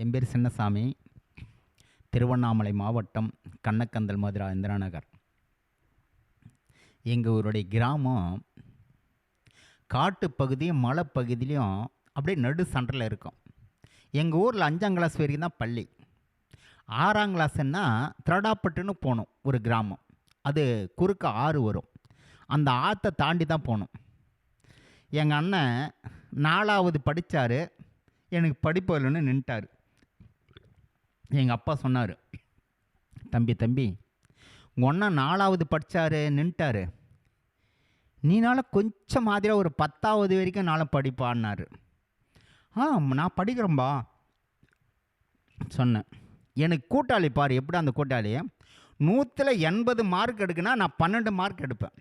என் பேர் சின்னசாமி. திருவண்ணாமலை மாவட்டம் கண்ணக்கந்தல் மதுரா இந்திரா நகர். எங்கள் ஊருடைய கிராமம் காட்டு பகுதியும் மலைப்பகுதியிலையும் அப்படியே நடு சண்டரில் இருக்கும். எங்கள் ஊரில் 5ஆம் கிளாஸ் வரைக்கும் தான் பள்ளி. 6ஆம் கிளாஸ்ன்னா திரடாப்பட்டுன்னு போகணும். ஒரு கிராமம், அது குறுக்க ஆறு வரும். அந்த ஆற்றை தாண்டி தான் போகணும். எங்கள் அண்ணன் 4ஆவது படித்தார். எனக்கு படிப்பு இல்லைன்னு நின்ட்டார். எங்கள் அப்பா சொன்னார், தம்பி உங்கள் அண்ணன் 4ஆவது படித்தார் நின்ட்டார், நீனால கொஞ்சம் மாதிரியாக ஒரு 10ஆவது வரைக்கும் நானும் படிப்பான்னாரு. நான் படிக்கிறேன்பா சொன்னேன். எனக்கு கூட்டாளி பாரு, எப்படி அந்த கூட்டாளி 100ல் 80 மார்க் எடுக்குன்னா நான் 12 மார்க் எடுப்பேன்.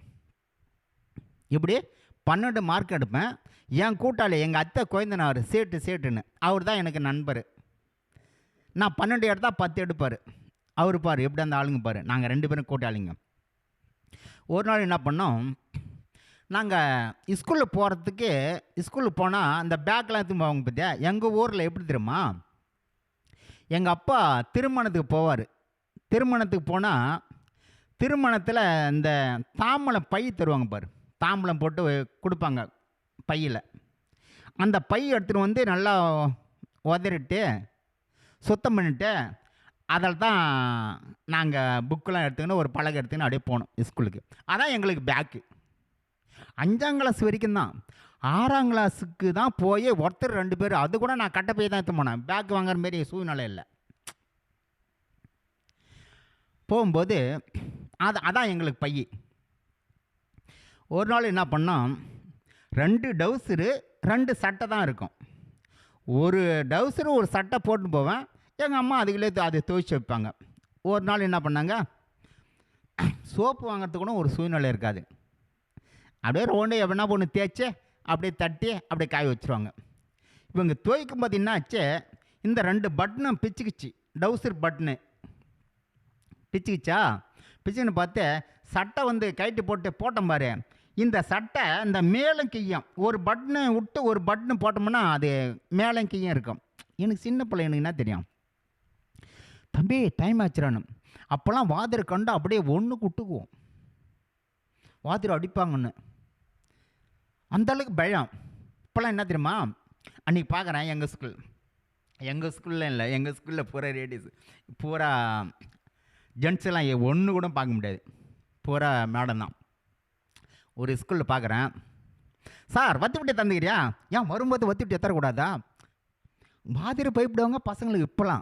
இப்படி 12 மார்க் எடுப்பேன். என் கூட்டாளி எங்கள் அத்தை குழந்தனார் சேட்டுன்னு அவர் தான் எனக்கு நண்பர். நான் 12 எடுத்தால் 10 எடுப்பார். அவர் பாரு எப்படி அந்த ஆளுங்க பாரு. நாங்கள் 2 பேரும் கூட்டாளிங்க. ஒரு நாள் என்ன பண்ணோம், நாங்கள் ஸ்கூலில் போகிறதுக்கு, ஸ்கூலுக்கு போனால் அந்த பேக்கெலாம் எடுத்து போவாங்க பார்த்தியா. எங்கள் ஊரில் எப்படி தெரியுமா, எங்கள் அப்பா திருமணத்துக்கு போவார். திருமணத்துக்கு போனால் திருமணத்தில் இந்த தாம்பலம் பை தருவாங்க பாரு, தாம்பலம் போட்டு கொடுப்பாங்க பையில். அந்த பை எடுத்துகிட்டு வந்து நல்லா உதறிட்டு சுத்தம் பண்ணிவிட்டு அதில் தான் நாங்கள் புக்கெலாம் எடுத்துக்கின்னு ஒரு பலகை எடுத்துக்கின்னு அப்படியே போனோம் ஸ்கூலுக்கு. அதான் எங்களுக்கு பேக்கு. 5ஆம் கிளாஸ் வரைக்கும் தான். 6ஆம் கிளாஸுக்கு தான் போய் ஒருத்தர் 2 பேர், அது கூட நான் கட்ட போய் தான் எடுத்து போனேன். பேக் வாங்குற மாரி சூழ்நிலை இல்லை. போகும்போது அதான் எங்களுக்கு பை. ஒரு நாள் என்ன பண்ணோம், 2 டவுசரு 2 சட்டை தான் இருக்கும். ஒரு டவுசரு ஒரு சட்டை போட்டு போவேன். எங்கள் அம்மா அதுக்குள்ளே அதை துவைச்சி வைப்பாங்க. ஒரு நாள் என்ன பண்ணாங்க, சோப்பு வாங்கிறதுக்கு கூட ஒரு சூழ்நிலை இருக்காது. அப்படியே ரோண்டு எப்படின்னா பொண்ணு தேய்ச்சி அப்படியே தட்டி அப்படியே காய வச்சுருவாங்க. இவங்க துவைக்கும் போது என்னாச்சு, இந்த 2 பட்டனும் பிச்சுக்கிச்சு. டவுசர் பட்டனு பிச்சுக்கிச்சா, பிச்சுன்னு பார்த்து சட்டை வந்து கைட்டு போட்டோம் பாரு. இந்த சட்டை இந்த மேலும் கீயும் ஒரு பட்டனு விட்டு ஒரு பட்டனு போட்டோம்னா அது மேலும் கீயும் இருக்கும். எனக்கு சின்ன பிள்ளை, எனக்கு என்ன தெரியும், தம்பி டைம் ஆச்சுறானு. அப்போல்லாம் வாதிரை கண்டு அப்படியே ஒன்றுக்கு விட்டுக்குவோம். வாதிரை அடிப்பாங்கன்னு அந்தளவுக்கு பயம். இப்போல்லாம் என்ன தெரியுமா, அன்றைக்கி பார்க்குறேன் எங்கள் ஸ்கூலில் இல்லை, எங்கள் ஸ்கூலில் பூரா லேடிஸ், பூரா ஜென்ட்ஸ் எல்லாம் ஒன்று கூட பார்க்க முடியாது, பூரா மேடம் தான். ஒரு ஸ்கூலில் பார்க்குறேன், சார் வத்தி விட்டு தந்துக்கிறியா, ஏன் வரும்போது வத்தி விட்டு எத்தரக்கூடாதா, மாதிரி பயப்படுவாங்க பசங்களுக்கு.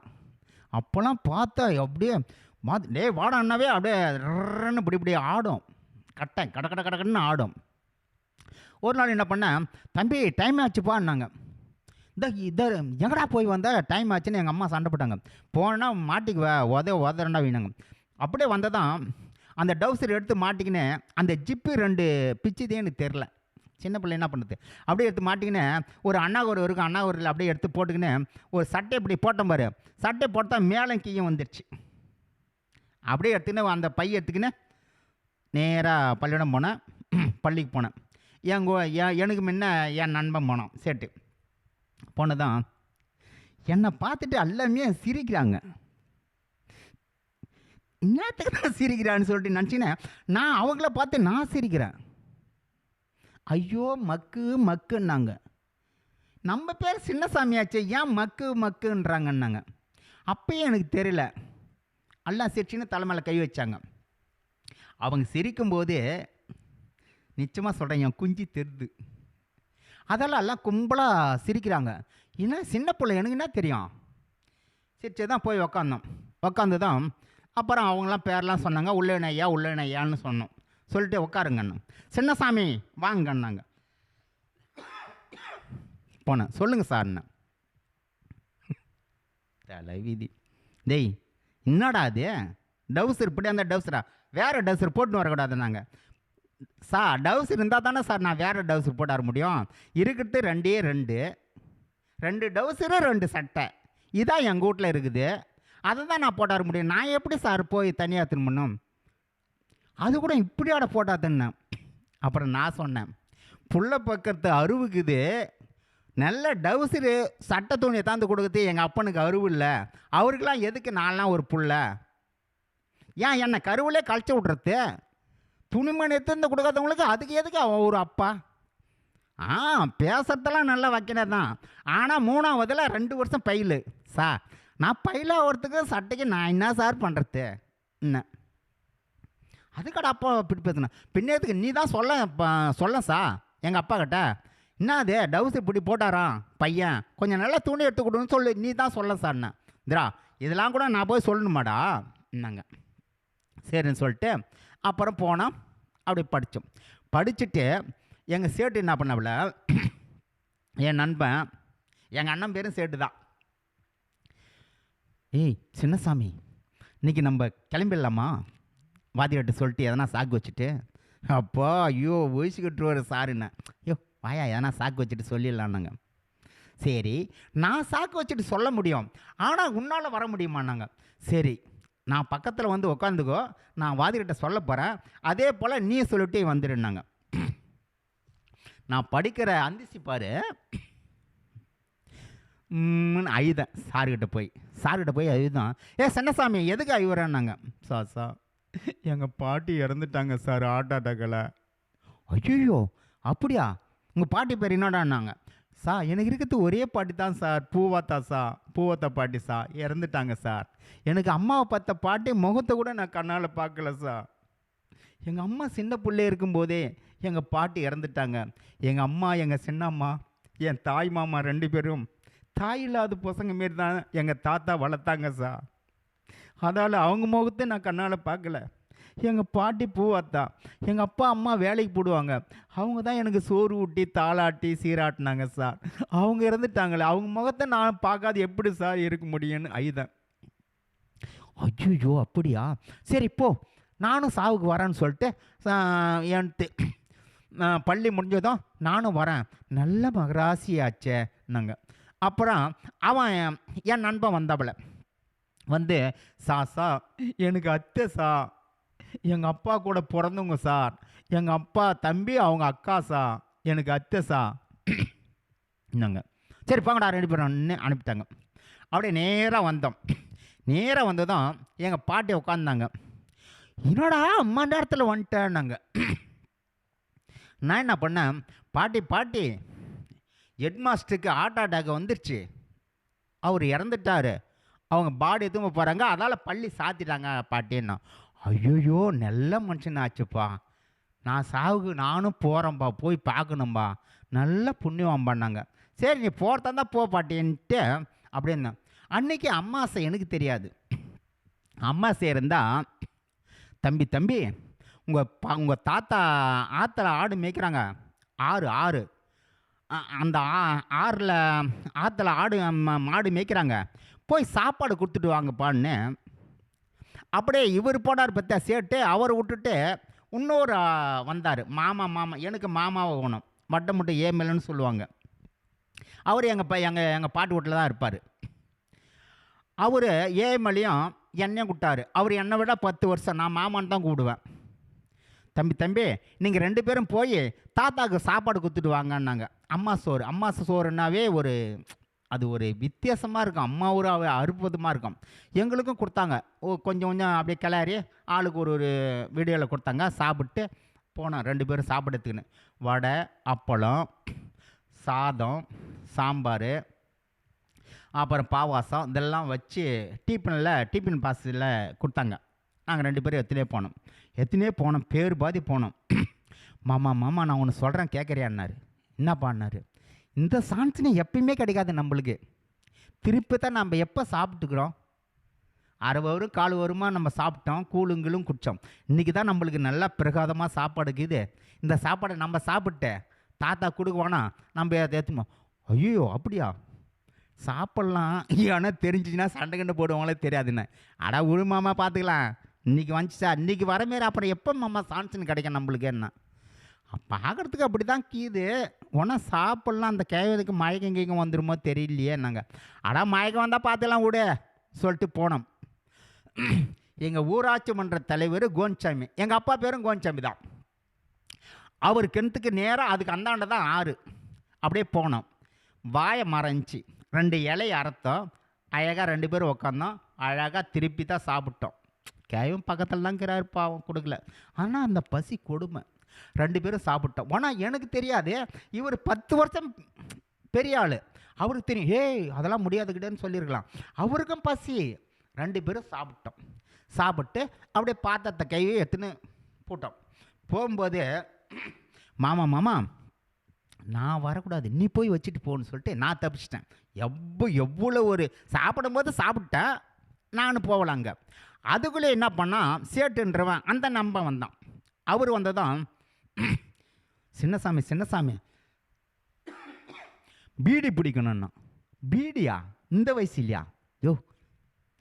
அப்போல்லாம் பார்த்தா அப்படியே டே வாடான்னாவே அப்படியே இப்படி ஆடும், கடன்னு ஆடும். ஒரு நாள் என்ன பண்ணேன், தம்பி டைம் ஆச்சுப்பான்னாங்க. இதை எங்கடா போய் வந்தால் டைம் ஆச்சுன்னு எங்கள் அம்மா சண்டை போட்டாங்க. போனால் மாட்டிக்குவா உதறண்டா வீணாங்க. அப்படியே வந்ததான் அந்த டவுசர் எடுத்து மாட்டிக்கின்னு அந்த ஜிப்பு 2 பிச்சுதேன்னு தெரில. சின்ன பிள்ளை என்ன பண்ணுறது, அப்படியே எடுத்து மாட்டிக்கின்னு ஒரு அண்ணாகூர் இருக்கும், அண்ணாகூரில் அப்படியே எடுத்து போட்டுக்கின்னு ஒரு சட்டை இப்படி போட்டோம் பாரு. சட்டை போட்டால் மேலே கீயும் வந்துடுச்சு. அப்படியே எடுத்துக்கின்னு அந்த பை எடுத்துக்கின்னு நேராக பள்ளியிடம் போனேன். பள்ளிக்கு போனேன். எனக்கு முன்ன என் நண்பன் போனோம் சேட்டு. போனதான் என்னை பார்த்துட்டு எல்லாமே சிரிக்கிறாங்க. என்னத்துக்கு தான் சிரிக்கிறான்னு சொல்லிட்டு நினச்சினேன். நான் அவங்கள பார்த்து நான் சிரிக்கிறேன். ஐயோ மக்குன்னாங்க. நம்ம பேர் சின்னசாமியாச்சு, ஏன் மக்குன்றாங்கன்னாங்க. அப்பயே எனக்கு தெரியல. எல்லாம் சிரிச்சின்னு தலைமையில் கை வச்சாங்க. அவங்க சிரிக்கும்போது நிச்சயமாக சொல்கிறேன், என் குஞ்சு தெரிது. அதெல்லாம் எல்லாம் கும்பலாக சிரிக்கிறாங்க. இன்னும் சின்ன பிள்ளை, எனக்கு என்ன தெரியும். சிரிச்சு தான் போய் உக்காந்து தான் அப்புறம் அவங்களாம் பேரெலாம் சொன்னாங்க. உள்ளேனையான்னு சொன்னோம். சொல்லிட்டு உட்காருங்கண்ணா. சின்னசாமி வாங்கன்னாங்க. போனேன். சொல்லுங்கள் சார்ண்ணா. தலை வீதி. டேய் என்னடா அது டவுசர் இப்படி, அந்த டவுசரா வேறு டவுசர் போட்டுன்னு வரக்கூடாது. நாங்கள் சார் டவுசர் இருந்தால் தானே சார் நான் வேறு டவுசர் போட்டு வர முடியும். இருக்கிறது 2 டவுசரு 2 சட்டை, இதான் எங்கள் வீட்டில் இருக்குது. அதை தான் நான் போட்டு வர முடியும். நான் எப்படி சார் போய் தனியாக திரும்பணும், அது கூட இப்படியோட போட்டா தின்னேன். அப்புறம் நான் சொன்னேன், புள்ள பக்கத்து அருவுக்குது நல்ல டவுசரு சட்டை துணியை தாந்து கொடுக்குறது எங்கள் அப்பனுக்கு அருவு இல்லை. அவருக்கெல்லாம் எதுக்கு நான்லாம் ஒரு புள்ள? ஏன் என்னை கருவிலே கழிச்சு விட்றது? துணிமணி எடுத்து கொடுக்காதவங்களுக்கு அதுக்கு எதுக்கு அவன் ஒரு அப்பா? பேசுறதெல்லாம் நல்லா வைக்கினது தான். ஆனால் 3ஆவதுல 2 வருஷம் பயிலு சார். நான் பயில ஒருத்துக்கு சட்டைக்கு நான் என்ன சார் பண்ணுறது? என்ன அதுக்கடா அப்பா இப்படி பேசுனேன். பின்னேத்துக்கு நீ தான் சொல்ல சார் எங்கள் அப்பா கிட்ட. என்ன அது டவுஸ் இப்படி போட்டாராம் பையன், கொஞ்சம் நல்லா துணி எடுத்து கொடுன்னு சொல்லு, நீ தான் சொல்ல சார்ண்ணா. இந்திரா இதெல்லாம் கூட நான் போய் சொல்லணுமாடா என்னங்க? சரின்னு சொல்லிட்டு அப்புறம் போனோம். அப்படி படித்தோம். படிச்சுட்டு எங்கள் சேட்டு என்ன பண்ணவில்ல, என் நண்பன், எங்கள் அண்ணன் பேரும் சேட்டு தான். ஏய் சின்னசாமி, இன்றைக்கி நம்ம கிளம்பிடலாமா வாதிகிட்ட சொல்லிட்டு எதனா சாக்கு வச்சுட்டு? அப்போ ஐயோ வயசுக்கிட்டு ஒரு சாருண்ணே. ஐயோ வாயா எதனா சாக்கு வச்சுட்டு சொல்லிடலான்னாங்க. சரி நான் சாக்கு வச்சுட்டு சொல்ல முடியும், ஆனால் உன்னால் வர முடியுமான்னாங்க. சரி நான் பக்கத்தில் வந்து உக்காந்துக்கோ, நான் வாதிகிட்ட சொல்ல போகிறேன், அதே போல் நீ சொல்லிட்டு வந்துடுனாங்க. நான் படிக்கிற அந்திசி பாரு அழுதேன் சார்கிட்ட போய் அழுதான். சின்னசாமி எதுக்கு அழுவுறேன்னாங்க. சார் எங்கள் பாட்டி இறந்துட்டாங்க சார் ஹார்ட் அட்டாக்கில். ஐயோ அப்படியா? உங்கள் பாட்டி பேர் என்னடான்னாங்க. சார் எனக்கு இருக்கிறது ஒரே பாட்டி தான் சார், பூவாத்தா பாட்டி சார், இறந்துட்டாங்க சார். எனக்கு அம்மாவை பார்த்த பாட்டி முகத்தை கூட நான் கண்ணால் பார்க்கல சார். எங்கள் அம்மா சின்ன பிள்ளை இருக்கும்போதே எங்கள் பாட்டி இறந்துட்டாங்க. எங்கள் அம்மா, எங்கள் சின்னம்மா, என் தாய் மாமா 2 பேரும் தாய் இல்லாத பசங்க மாரி தான் எங்கள் தாத்தா வளர்த்தாங்க சார். அதால் அவங்க முகத்தை நான் கண்ணால் பார்க்கல. எங்கள் பாட்டி பூவாத்தா, எங்கள் அப்பா அம்மா வேலைக்கு போடுவாங்க, அவங்க தான் எனக்கு சோறு ஊட்டி தாளாட்டி சீராட்டினாங்க சார். அவங்க இறந்துட்டாங்களே, அவங்க முகத்தை நான் பார்க்காது எப்படி சார் இருக்க முடியும்னு ஐதேன். ஐயோ அப்படியா? சரி இப்போ நானும் சாவுக்கு வரேன்னு சொல்லிட்டு என்ட்டு பள்ளி முடிஞ்சதும் நானும் வரேன், நல்ல மகராசியாச்சே நாங்கள். அப்புறம் அவன் என் நண்பன் வந்தவளை வந்து சா எனக்கு அத்தை சார், எங்கள் அப்பா கூட பிறந்தவங்க சார், எங்கள் அப்பா தம்பி அவங்க அக்கா சார், எனக்கு அத்தை சார் என்னங்க. சரி போங்கடா 2 பேரும் அனுப்பிட்டாங்க. அப்படியே நேராக வந்தோம். நேராக வந்ததும் எங்கள் பாட்டி உட்காந்தாங்க. என்னடா அம்மா நேரத்தில் வந்துட்டேன்னாங்க. நான் என்ன பண்ணேன், பாட்டி ஹெட் மாஸ்டருக்கு ஹார்ட் அட்டாக் வந்துருச்சு, அவர் இறந்துட்டார், அவங்க பாடி எதுவும் போகிறாங்க, அதனால் பள்ளி சாத்திட்டாங்க பாட்டின்னா. ஐயோயோ நல்ல மனுஷன் ஆச்சுப்பா, நான் சாவுக்கு நானும் போகிறேன்ப்பா, போய் பார்க்கணும்பா, நல்ல புண்ணியம் பண்ணாங்க. சரி நீ போகிறதா தான் போ பாட்டின்ட்டு அப்படின்னா. அன்றைக்கி அம்மாசை எனக்கு தெரியாது. அம்மாசை இருந்தால் தம்பி உங்கள் தாத்தா ஆற்றுல ஆடு மேய்க்கிறாங்க, ஆறு அந்த ஆற்றுல ஆடு மாடு மேய்க்கிறாங்க, போய் சாப்பாடு கொடுத்துட்டு வாங்கப்பான்னு. அப்படியே இவர் போனார் பற்றியா சேட்டு, அவர் விட்டுட்டு இன்னொரு வந்தார் மாமா. எனக்கு மாமாவை வேணும், முட்டை ஏமெல்னு சொல்லுவாங்க. அவர் எங்கள் பாட்டு வீட்டில் தான் இருப்பார். அவர் ஏஎம்எல்லையும் என்னையும் கூப்பிட்டாரு. அவர் என்னை விட 10 வருஷம், நான் மாமான்னு தான் கூப்பிடுவேன். தம்பி நீங்கள் 2 பேரும் போய் தாத்தாவுக்கு சாப்பாடு கொடுத்துட்டு வாங்கன்னாங்க. அம்மா சோறுனாவே அது ஒரு வித்தியாசமாக இருக்கும், அம்மா ஒரு அற்புதமாக இருக்கும். எங்களுக்கும் கொடுத்தாங்க, கொஞ்சம் அப்படியே கிளறி ஆளுக்கு ஒரு வீடியோவில் கொடுத்தாங்க. சாப்பிட்டு போனோம் 2 பேரும் சாப்பிட்றதுக்குன்னு. வடை, அப்பளம், சாதம், சாம்பார், அப்புறம் பாவாசம் இதெல்லாம் வச்சு டிஃபன் பாக்ஸில் கொடுத்தாங்க. நாங்கள் 2 பேரும் எத்தனையே போனோம் பேர் பாதி போனோம். மாமா நான் ஒன்று சொல்கிறேன் கேட்குறியான்னாரு. என்னப்பான்னாரு. இந்த சான்ஸ்னு எப்பயுமே கிடைக்காது நம்மளுக்கு, திருப்பி தான் நம்ம எப்போ சாப்பிட்டுக்கிறோம், 1/2 வரும் 1/4 வருமா நம்ம சாப்பிட்டோம், கூழுங்களும் குடித்தோம். இன்றைக்கி தான் நம்மளுக்கு நல்லா பிரகாதமாக சாப்பாடுக்குது. இந்த சாப்பாடை நம்ம சாப்பிட்டு தாத்தா கொடுக்குவானா நம்ம ஏற்றுமோ. ஐயோ அப்படியா சாப்பிட்லாம், ஆனால் தெரிஞ்சிச்சுன்னா சண்டை கண்டு போடுவாங்களே தெரியாதுன்னு. அடா உருமாமா பார்த்துக்கலாம், இன்றைக்கி வந்துச்சா இன்றைக்கி வரமாரி, அப்புறம் எப்போ மாமா சான்ஸ்னு கிடைக்கும் நம்மளுக்கு? என்ன பார்க்குறதுக்கு அப்படி தான் கீது, ஒன்றா சாப்பிட்லாம், அந்த கேவதுக்கு மயக்கம் கேட்கும் வந்துடுமோ தெரியலையே நாங்கள். அடா மயக்கம் வந்தால் பார்த்துலாம் விடு சொல்லிட்டு போனோம். எங்கள் ஊராட்சி மன்ற தலைவர் கோன்சாமி, எங்கள் அப்பா பேரும் கோன்சாமி தான். அவர் கிணத்துக்கு நேராக அதுக்கு அந்தாண்ட தான் ஆறு. அப்படியே போனோம். வாயை மறைஞ்சி 2 இலையை அறுத்தோம். அழகாக 2 பேரும் உட்காந்தோம். அழகாக திருப்பி தான் சாப்பிட்டோம். கேவும் பக்கத்தில் தான் இருக்கிறாரு, பாவம் கொடுக்கல. ஆனால் அந்த பசி கொடுமை. 2 பேரும் சாப்பிட்டோம். ஆனால் எனக்கு தெரியாது, இவர் 10 வருஷம் பெரிய ஆள். அவருக்கு தெரியும், ஏய் அதெல்லாம் முடியாதுக்கிட்டேன்னு சொல்லியிருக்கலாம். அவருக்கும் பசி. 2 பேரும் சாப்பிட்டோம். சாப்பிட்டு அப்படியே பாத்திரத்தை கையை எடுத்துன்னு போட்டோம். போகும்போது மாமா மாமா நான் வரக்கூடாது, நீ போய் வச்சுட்டு போன்னு சொல்லிட்டு நான் தப்பிச்சிட்டேன். எவ்வளோ ஒரு சாப்பிடும்போது சாப்பிட்டேன், நான் போகலாங்க. அதுக்குள்ளே என்ன பண்ணால் சேட்டுன்றவன் அந்த நம்ப வந்தான். அவர் வந்ததும், சின்னசாமி சின்னசாமி பீடி பிடிக்கணும்னா. பீடியா? இந்த வயசு இல்லையா? யோ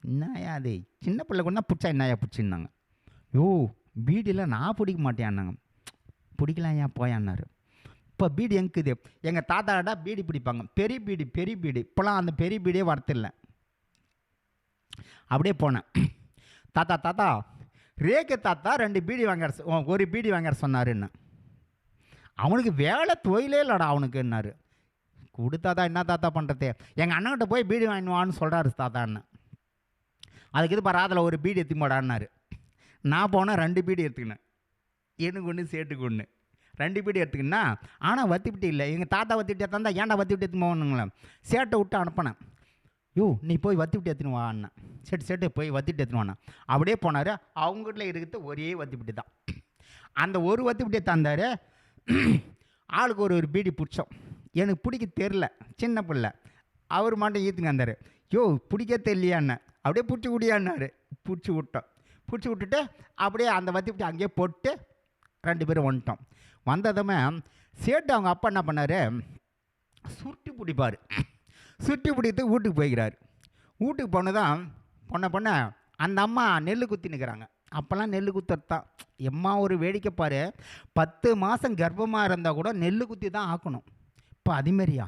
என்னயா அது, சின்ன பிள்ளை கொண்டா பிடிச்சா என்னையா பிடிச்சிருந்தாங்க. யோ பீடியில் நான் பிடிக்க மாட்டேன்னாங்க. பிடிக்கலாம் ஏன் போயான்னாரு. இப்போ பீடி எங்குது, எங்கள் தாத்தாடா பீடி பிடிப்பாங்க, பெரிய பீடி பெரிய பீடி. இப்போலாம் அந்த பெரிய பீடியே வரத்தில்லை. அப்படியே போனேன். தாத்தா தாத்தா ரேக்கு தாத்தா 2 பீடி வாங்குற, 1 பீடி வாங்குற சொன்னாருன்னு. அவனுக்கு வேலை தொழிலே இல்லைடா அவனுக்குன்னாரு. கொடுத்தாதான் என்ன தாத்தா பண்ணுறது, எங்கள் அண்ணன்கிட்ட போய் பீடி வாங்கினுவான்னு சொல்கிறாரு தாத்தான்னு. அதுக்கு இது பராதில் 1 பீடி எடுத்து போடான்னாரு. நான் போனேன், 2 பீடி எடுத்துக்கினேன். எனக்கு ஒன்று சேட்டுக்கு ஒன்று. 2 பீடி எடுத்துக்கினா. ஆனால் வத்திப்பிட்டு இல்லை, எங்கள் தாத்தா வத்திவிட்டு தந்தா ஏன்டா வத்திவிட்டு எடுத்து போகணுங்களே. சேட்டை விட்டு அனுப்பினேன். யோ நீ போய் வத்திவிட்டு எடுத்துன்னு வா அண்ணன். சேட்டு போய் வத்திவிட்டு எடுத்துன்னு வாண்ணா. அப்படியே போனார். அவங்ககிட்ட இருக்கிறது ஒரே வத்திப்பிட்டு தான். அந்த 1 வத்திப்பிட்டே தந்தார். ஆளுக்கு ஒரு பீடி பிடிச்சோம். எனக்கு பிடிக்க தெரில, சின்ன பிள்ளை. அவர் மட்டும் ஈத்துங்க வந்தார். யோ பிடிக்க தெரியலையாண்ண. அப்படியே பிடிச்சி குடியான்னாரு. பிடிச்சி விட்டோம். பிடிச்சி விட்டுட்டு அப்படியே அந்த வத்திப்பிட்டு அங்கேயே போட்டு 2 பேரும் வந்துட்டோம். வந்ததுமே சேட்டு அவங்க அப்பா என்ன பண்ணார், சுருட்டி பிடிப்பார். சுருட்டி பிடித்து வீட்டுக்கு போய்க்கிறார். வீட்டுக்கு போனதான் பொண்ண அந்த அம்மா நெல் குத்தி நிற்கிறாங்க. அப்போல்லாம் நெல் குத்துறது தான் எம்மா ஒரு வேடிக்கை பாரு. 10 மாதம் கர்ப்பமாக இருந்தால் கூட நெல் குத்தி தான் ஆக்கணும். இப்போ அதுமாரியா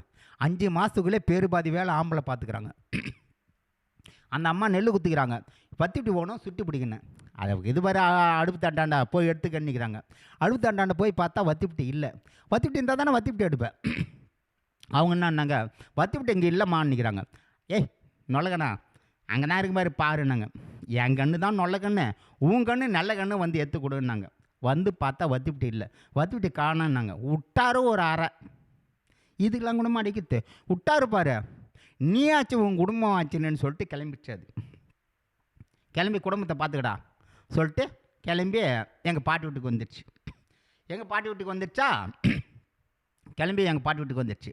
5 மாதத்துக்குள்ளே பேரு பாதி வேலை ஆம்பளை பார்த்துக்கிறாங்க. அந்த அம்மா நெல் குத்திக்கிறாங்க. பத்திட்டு போகணும், சுட்டி பிடிக்கணும். அதை இது வர அடுப்பு தண்டாண்டா போய் எடுத்து கண்ணிக்கிறாங்க. அடுப்பு தண்டாண்ட போய் பார்த்தா வத்திப்பிட்டு இல்லை. வத்திப்பிட்டு இருந்தால் தானே வத்திப்பிட்டு எடுப்பேன். அவங்க என்னன்னாங்க, வத்திப்பிட்டு இங்கே இல்லைம்மான்னிக்கிறாங்க. ஏய் நொல்லக்கண்ணா அங்கே தான் இருக்கு மாதிரி பாருன்னாங்க. என் கண்ணு தான் நொல்ல கண்ணு, உன் கண்ணு நல்ல கண்ணு வந்து எடுத்து கொடுன்னாங்க. வந்து பார்த்தா வத்திப்பிட்டு இல்லை. வத்திப்பிட்டு காணான்னாங்க. விட்டாரு ஒரு அறை. இதுக்கெல்லாம் கூட அடிக்கிட்டு விட்டாரு பாரு. நீ ஆச்சு உன் குடும்பம் ஆச்சுன்னு சொல்லிட்டு கிளம்பிச்சாது. கிளம்பி குடும்பத்தை பார்த்துக்கடா சொல்லிட்டு கிளம்பி எங்கள் பாட்டி வீட்டுக்கு வந்துடுச்சு. எங்கள் பாட்டி வீட்டுக்கு வந்துடுச்சா, கிளம்பி எங்கள் பாட்டி வீட்டுக்கு வந்துடுச்சு.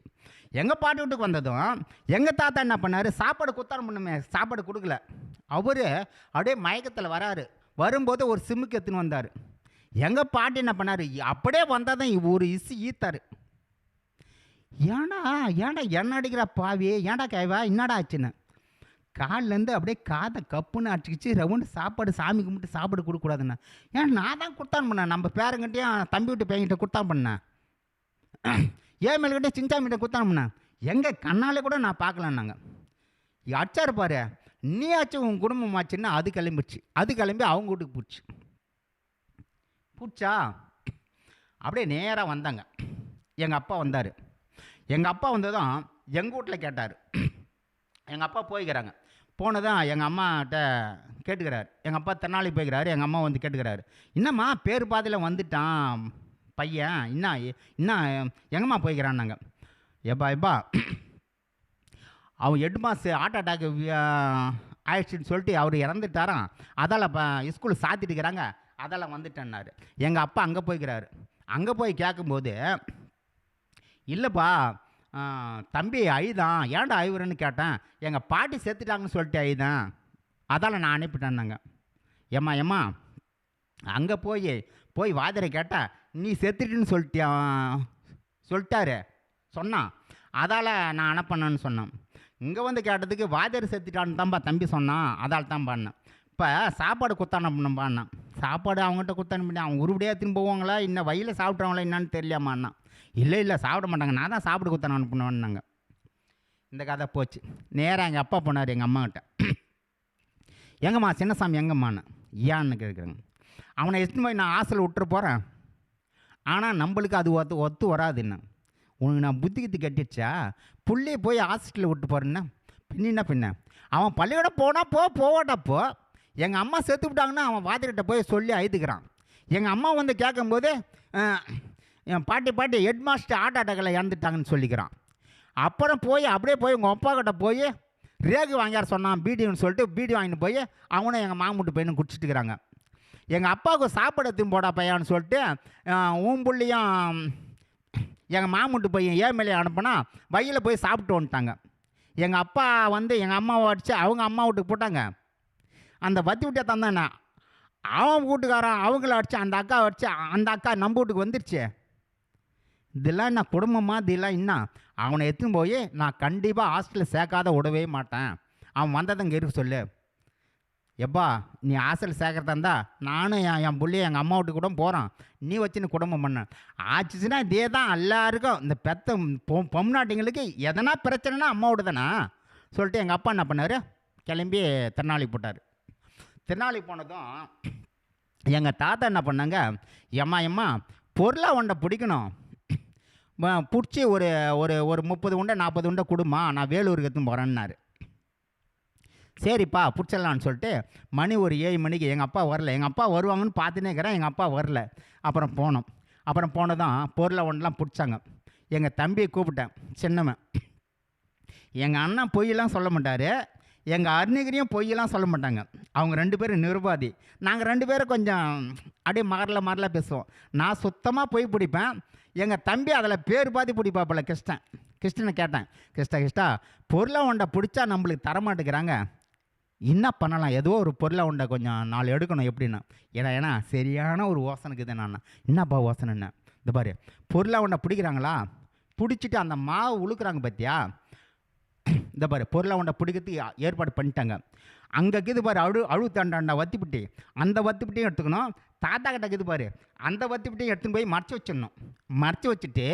எங்கள் பாட்டி வீட்டுக்கு வந்ததும் எங்கள் தாத்தா என்ன பண்ணார், சாப்பாடு குத்தாரம் பண்ணுமே, சாப்பாடு கொடுக்கல. அவர் அப்படியே மயக்கத்தில் வராரு. வரும்போது ஒரு சிம்முக்கு எடுத்துன்னு வந்தார். எங்கள் பாட்டி என்ன பண்ணார், அப்படியே வந்தால் தான் ஒரு ஈத்தார். ஏன்டா என்ன அடிக்கிற பாவி, ஏன்டா கைவா என்னடா ஆச்சுன்னு. காலிலேருந்து அப்படியே காதை கப்புன்னு அடிச்சிக்கிச்சு. ரவுண்டு சாப்பாடு சாமி கும்பிட்டு சாப்பாடு கொடுக்கக்கூடாதுண்ணா. ஏன் நான் தான் கொடுத்தான் பண்ணேன், நம்ம பேரங்கிட்டையும் தம்பி விட்டு பையன்கிட்ட கொடுத்தான் பண்ணேன், ஏன் மேல்கிட்ட சிஞ்சாமிகிட்ட கொடுத்தான் பண்ணேன். எங்கள் கண்ணாலே கூட நான் பார்க்கலன்னாங்க. அடிச்சாரு பாரு, நீ ஆச்சு உன் குடும்பம் ஆச்சுன்னா அது கிளம்பிடுச்சு. அது கிளம்பி அவங்க வீட்டுக்கு போச்சு. பூச்சா அப்படியே நேராக வந்தாங்க. எங்கள் அப்பா வந்தார். எங்கள் அப்பா வந்ததும் எங்கள் வீட்டில் கேட்டார். எங்கள் அப்பா போய்க்கிறாங்க. போனதான் எங்கள் அம்மாட்ட கேட்டுக்கிறார். எங்கள் அப்பா தென்னாலி போய்க்கிறாரு. எங்கள் அம்மா வந்து கேட்டுக்கிறாரு, என்னம்மா பேர் பாதையில் வந்துட்டான் பையன், இன்னும் எங்கம்மா போய்க்கிறான்னாங்க. எப்பா அவன் 8 மாதம் ஹார்ட் அட்டாக்கு ஆயிடுச்சுன்னு சொல்லிட்டு அவர் இறந்துட்டாரான். அதால் ஸ்கூல் சாத்திட்டுக்கிறாங்க, அதால் வந்துட்டேன்னாரு. எங்கள் அப்பா அங்கே போய்க்கிறாரு. அங்கே போய் கேட்கும்போது, இல்லைப்பா தம்பி ஐதான், ஏன்டா ஐவருன்னு கேட்டேன். எங்கள் பாட்டி செத்துட்டாங்கன்னு சொல்லிட்டு ஐதான், அதால் நான் அனுப்பிட்டேன்னாங்க. ஏம்மா அங்கே போய் வாதிரை கேட்டால் நீ செத்துட்டுன்னு சொல்லிட்டாரு சொன்னான், அதால் நான் அனுப்பினேன்னு சொன்னேன். இங்கே வந்து கேட்டதுக்கு வாதிரை செத்துட்டான்னு தான்ப்பா தம்பி சொன்னான், அதால் தான் பண்ணேன். இப்போ சாப்பாடு குத்தான பண்ணும்பான்னா. சாப்பாடு அவங்ககிட்ட குத்தான பண்ணி அவங்க உருப்படியாக திரும்ப போவாங்களா, இன்னும் வயலில் சாப்பிட்றவங்களா என்னான்னு தெரியலையாம்மாண்ணா. இல்லை சாப்பிட மாட்டாங்க, நான் தான் சாப்பிட குத்தான அனுப்பினேன்னாங்க. இந்த கதை போச்சு. நேராக எங்கள் அப்பா போனார் எங்கள் அம்மாக்கிட்ட. எங்கம்மா சின்னசாமி எங்கம்மான்னு ஏன்னு கேட்குறாங்க. அவனை எத்தனை போய் நான் ஹாஸ்டலில் விட்டுட்டு போகிறேன், ஆனால் நம்மளுக்கு அது ஒத்து வராதுன்னு. உனக்கு நான் புத்தி கித்தி கட்டிடுச்சா? புள்ளைய போய் ஹாஸ்பிட்டலில் விட்டு போகிறேன்னா பின்ன பின்ன அவன் பள்ளிக்கூடம் போனால் போவாட்டப்போ எங்கள் அம்மா செத்து விட்டாங்கன்னா அவன் வாத்திக்கிட்ட போய் சொல்லி அழுதுக்கிறான். எங்கள் அம்மா வந்து கேட்கும்போது என் பாட்டி ஹெட் மாஸ்டர் ஹார்ட் அட்டாக்கில் இறந்துட்டாங்கன்னு சொல்லிக்கிறான். அப்புறம் அப்படியே போய் உங்கள் அப்பா கிட்ட போய் ரேகு வாங்கியார் சொன்னான் பீடின்னு சொல்லிட்டு பீடி வாங்கிட்டு போய் அவனும் எங்கள் மாமூட்டு பையனும் குடிச்சிட்டுக்கிறாங்க. எங்கள் அப்பாவுக்கு சாப்பாடு எடுத்துன்னு போடா பையான்னு சொல்லிட்டு ஊம்புள்ளியும் எங்கள் மாமூட்டு பையன் ஏமேலே அனுப்புனா வழியில் போய் சாப்பிட்டு வந்துட்டாங்க. எங்கள் அப்பா வந்து எங்கள் அம்மாவை அடித்து அவங்க அம்மா வீட்டுக்கு போட்டாங்க. அந்த வத்தி விட்டே தந்தானே அவன் வீட்டுக்காரன் அவங்கள அடித்து அந்த அக்காவை அடித்து அந்த அக்கா நம்ம வீட்டுக்கு வந்துருச்சு. இதெல்லாம் என்ன குடும்பமாக? இதெல்லாம் இன்னும் அவனை எடுத்துன்னு போய் நான் கண்டிப்பாக ஹாஸ்டலில் சேர்க்காத விடவே மாட்டேன். அவன் வந்ததை இங்கே இருக்க சொல்லு. எப்பா நீ ஹாஸ்டல் சேர்க்குறதா இருந்தா நானும் என் பிள்ளைய எங்கள் அம்மா வீட்டுக்கு கூட போகிறோம், நீ வச்சுன்னு குடும்பம் பண்ண ஆச்சுன்னா இதே தான் எல்லாருக்கும். இந்த பெத்த பொம்நாட்டிங்களுக்கு எதனா பிரச்சனைனா அம்மா வீட்டு தானே சொல்லிட்டு எங்கள் அப்பா என்ன பண்ணார், கிளம்பி திருநாளி போட்டார். திருநாளி போனதும் எங்கள் தாத்தா என்ன பண்ணாங்க, எம்மா பொருளாக ஒன்றை பிடிக்கணும், பிடிச்சி ஒரு ஒரு ஒரு 30 உண்டை 40 உண்டை கொடுமா, நான் வேலூருக்கு எடுத்துன்னு போகிறேன்னாரு. சரிப்பா பிடிச்சிடலான்னு சொல்லிட்டு மணி ஒரு 7 மணிக்கு எங்கள் அப்பா வரல. எங்கள் அப்பா வருவாங்கன்னு பார்த்துனே இருக்கிறேன், எங்கள் அப்பா வரல. அப்புறம் போனோம். அப்புறம் போனதும் பொருளை ஒன்றெலாம் பிடிச்சாங்க. எங்கள் தம்பியை கூப்பிட்டேன், சின்னவன். எங்கள் அண்ணன் பொய்யெல்லாம் சொல்ல மாட்டார், எங்கள் அருணகிரியும் பொய்யெல்லாம் சொல்ல மாட்டாங்க. அவங்க 2 பேரும் நிருபாதி. நாங்கள் 2 பேரும் கொஞ்சம் அப்படியே மரல பேசுவோம். நான் சுத்தமாக பொய் பிடிப்பேன். எங்கள் தம்பி அதில் பேர் பாதி பிடிப்பாப்பில் கிருஷ்ணனை கேட்டேன், கிருஷ்ணா பொருளை ஒன்றை பிடிச்சா நம்மளுக்கு தரமாட்டேங்கிறாங்க, என்ன பண்ணலாம்? ஏதோ ஒரு பொருளை உண்டை கொஞ்சம் 4 எடுக்கணும் எப்படின்னா. ஏன்னா சரியான ஒரு யோசனைக்கு தான். நான் என்னப்பா யோசனை என்ன, இந்த பாரு பொருளை உண்டை பிடிக்கிறாங்களா, பிடிச்சிட்டு அந்த மாவு உழுக்குறாங்க பார்த்தியா, இந்த பாரு பொருளை உண்டை பிடிக்கிறதுக்கு ஏற்பாடு பண்ணிட்டாங்க. அங்கே இருக்குது பாரு அழு தாண்டாண்டா வத்திப்பிட்டி, அந்த வத்திப்பிட்டியும் எடுத்துக்கணும். தாத்தா கிட்ட இருக்குது பாரு அந்த வத்திப்பிட்டியும் எடுத்துன்னு போய் மறைச்சி வச்சிடணும். மறைச்சி வச்சுட்டு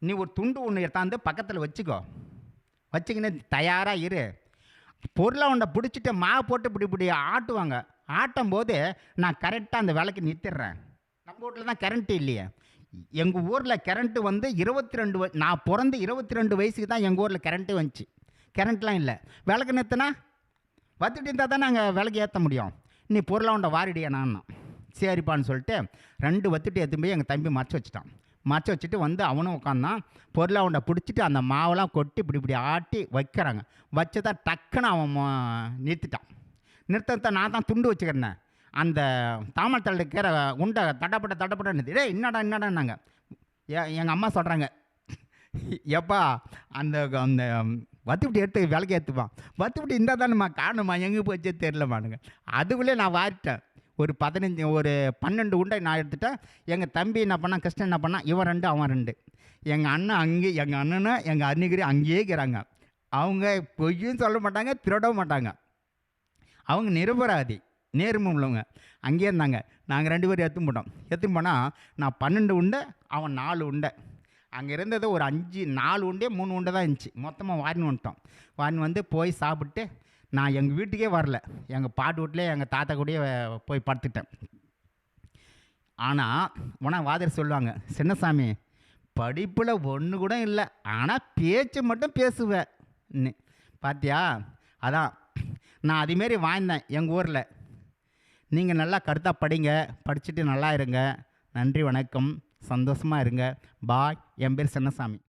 நீ ஒரு துண்டு ஒன்று எடுத்தாந்து பக்கத்தில் வச்சுக்கின்னு தயாராக இரு. பொருளை ஒன்றை பிடிச்சிட்டு மாவு போட்டு இப்படி ஆட்டுவாங்க. ஆட்டும் போது நான் கரெக்டாக அந்த விலைக்கு நிறுத்திடுறேன். நம்ம வீட்டில் தான் கரண்ட்டு இல்லையே. எங்கள் ஊரில் கரண்ட்டு வந்து 22 நான் பிறந்து 22 வயசுக்கு தான் எங்கள் ஊரில் கரண்ட்டு வந்துச்சு. கரண்ட்லாம் இல்லை. விளக்கு நிறுத்தினா வத்துட்டு இருந்தால் தான் நாங்கள் விளக்கு ஏற்ற முடியும். நீ பொருளை உண்டை வாரிடியா நான் சரிப்பான்னு சொல்லிட்டு 2 வத்துட்டு எடுத்துன்னு போய் எங்கள் தம்பி மறைச்சி வச்சுட்டான். மறைச்சி வச்சுட்டு வந்து அவனும் உட்காந்தான். பொருளை உண்டை பிடிச்சிட்டு அந்த மாவெல்லாம் கொட்டி இப்படி ஆட்டி வைக்கிறாங்க. வச்சு தான் டக்குன்னு அவன் நிறுத்திட்டான். நிறுத்தத்தை நான் தான் துண்டு வச்சுக்கிறேன். அந்த தாமரத்தில் இருக்கிற உண்டை தட்டப்பட்ட நிறுத்தி என்னடான்னாங்க. எங்கள் அம்மா சொல்கிறாங்க, எப்பா அந்த அந்த வத்துப்பிட்டி எடுத்து விளக்கு ஏற்றுப்பான், வத்துப்பிட்டி இருந்தால் தானேம்மா காணுமா, எங்கே போச்சே தெரிலமானுங்க. அதுக்குள்ளே நான் வாரிட்டேன். ஒரு 12 உண்டை நான் எடுத்துட்டேன். எங்கள் தம்பி என்ன பண்ணான், கிருஷ்ணன் என்ன பண்ணான், இவன் 2 அவன் 2. எங்கள் அண்ணனும் எங்கள் அருணகிரி அங்கேயே இருக்கிறாங்க. அவங்க பொய்யும் சொல்ல மாட்டாங்க, திருடவும் மாட்டாங்க. அவங்க நிரபராதி, நேர்மை உள்ளவங்க. அங்கேயே இருந்தாங்க. நாங்கள் 2 பேரும் எடுத்துன்னு போனால் நான் 12 உண்டை அவன் 4 உண்டை. அங்கே இருந்தது ஒரு 4 உண்டே 3 உண்டை தான் இருந்துச்சு. மொத்தமாக வாரின்னு வந்துட்டோம். வாரின்னு வந்து போய் சாப்பிட்டு நான் எங்கள் வீட்டுக்கே வரல. எங்கள் பாட்டு வீட்டிலே எங்கள் தாத்தா கூடயே போய் படுத்துட்டேன். ஆனால் வாதர் சொல்லுவாங்க, சின்னசாமி படிப்பில் ஒன்று கூட இல்லை, ஆனால் பேச்சு மட்டும் பேசுவேன். பார்த்தியா, அதான் நான் அதேமாரி வாழ்ந்தேன் எங்கள் ஊரில். நீங்கள் நல்லா கருத்தாக படிங்க, படிச்சுட்டு நல்லா இருங்க. நன்றி, வணக்கம், சந்தோஷமாக இருங்க. பாய். என் பேர் சின்னசாமி.